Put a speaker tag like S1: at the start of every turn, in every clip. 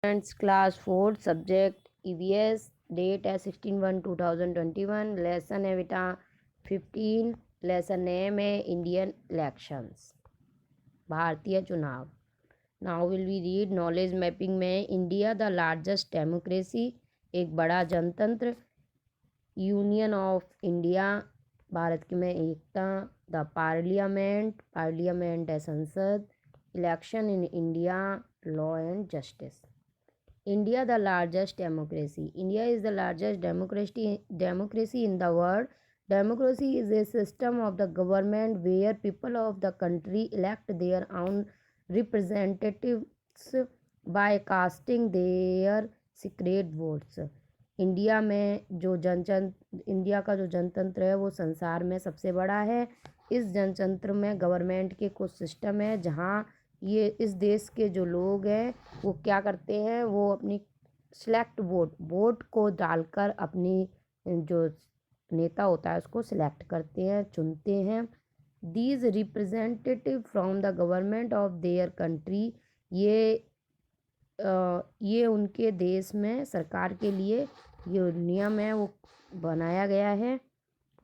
S1: Students, class 4 subject EVS, date है 16/1/2021, lesson है बेटा 15, lesson name है Indian elections, भारतीय चुनाव। Now will we read knowledge mapping में इंडिया द लार्जेस्ट डेमोक्रेसी, एक बड़ा जनतंत्र, यूनियन ऑफ इंडिया, भारत में एकता, द पार्लियामेंट, पार्लियामेंट है संसद, election in India, law and justice. India, the largest democracy. India is the largest democracy in the world. Democracy is a system of the government where people of the country elect their own representatives by casting their secret votes. India में जो India का जो जनतंत्र है वो संसार में सबसे बड़ा है। इस जनतंत्र में गवर्नमेंट के कुछ सिस्टम है जहाँ ये इस देश के जो लोग हैं वो क्या करते हैं, वो अपनी सिलेक्ट वोट को डालकर अपनी जो नेता होता है उसको सिलेक्ट करते हैं, चुनते हैं। These representative from the government of their country, ये उनके देश में सरकार के लिए ये नियम है वो बनाया गया है।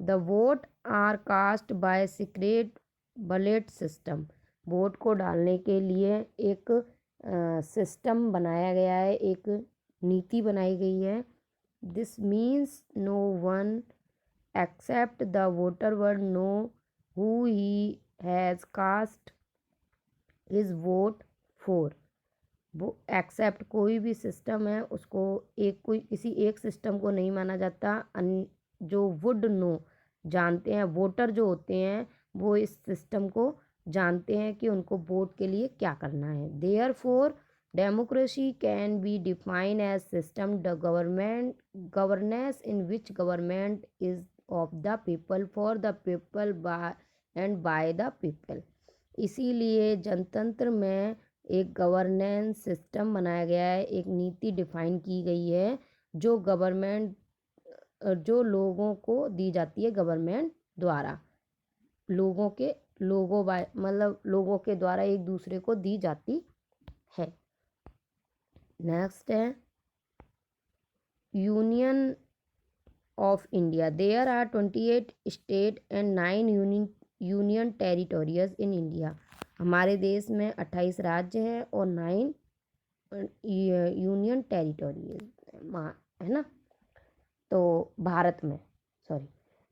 S1: The vote are cast by secret ballot system, vote को डालने के लिए एक सिस्टम बनाया गया है, एक नीति बनाई गई है। This means no one except the voter would know who he has cast his vote for. वो एक्सेप्ट कोई भी सिस्टम है उसको कोई किसी एक सिस्टम को नहीं माना जाता। जो वुड नो जानते हैं, वोटर जो होते हैं वो इस सिस्टम को जानते हैं कि उनको वोट के लिए क्या करना है। Therefore democracy can be define as system the governance in which government is of the people for the people by the people. इसीलिए जनतंत्र में एक गवर्नेंस सिस्टम बनाया गया है, एक नीति डिफाइन की गई है जो जो लोगों को दी जाती है गवर्नमेंट द्वारा, लोगों के द्वारा एक दूसरे को दी जाती है। नेक्स्ट है union of India. There are 28 state and 9 union territories in India. हमारे देश में 28 राज्य हैं और 9 यूनियन टेरिटोरियज है ना। तो भारत में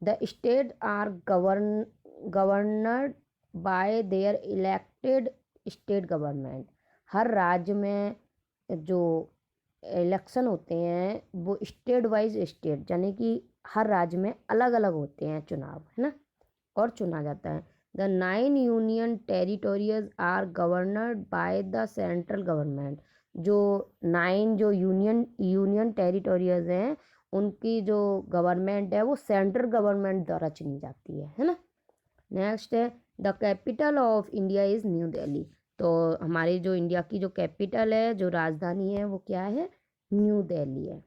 S1: the state are governed by their elected state government. हर राज्य में जो इलेक्शन होते हैं वो स्टेट वाइज स्टेट यानी कि हर राज्य में अलग अलग होते हैं चुनाव, है ना, और चुना जाता है। The 9 union territories are governed by the central government. जो 9 जो यूनियन टेरिटोरियज हैं उनकी जो गवर्नमेंट है वो सेंट्रल गवर्नमेंट द्वारा चुनी जाती है ना। नेक्स्ट है the capital of India is new Delhi. तो हमारी जो इंडिया की जो कैपिटल है, जो राजधानी है वो क्या है, न्यू दिल्ली है।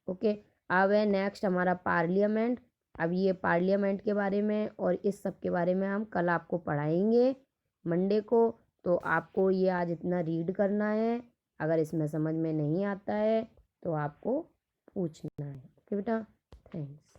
S1: ओके, अब है नेक्स्ट हमारा पार्लियामेंट। अब ये पार्लियामेंट के बारे में और इस सब के बारे में हम कल आपको पढ़ाएंगे मंडे को। तो आपको ये आज इतना रीड करना है, अगर इसमें समझ में नहीं आता है तो आपको पूछना है। ओके बेटा, थैंक्स।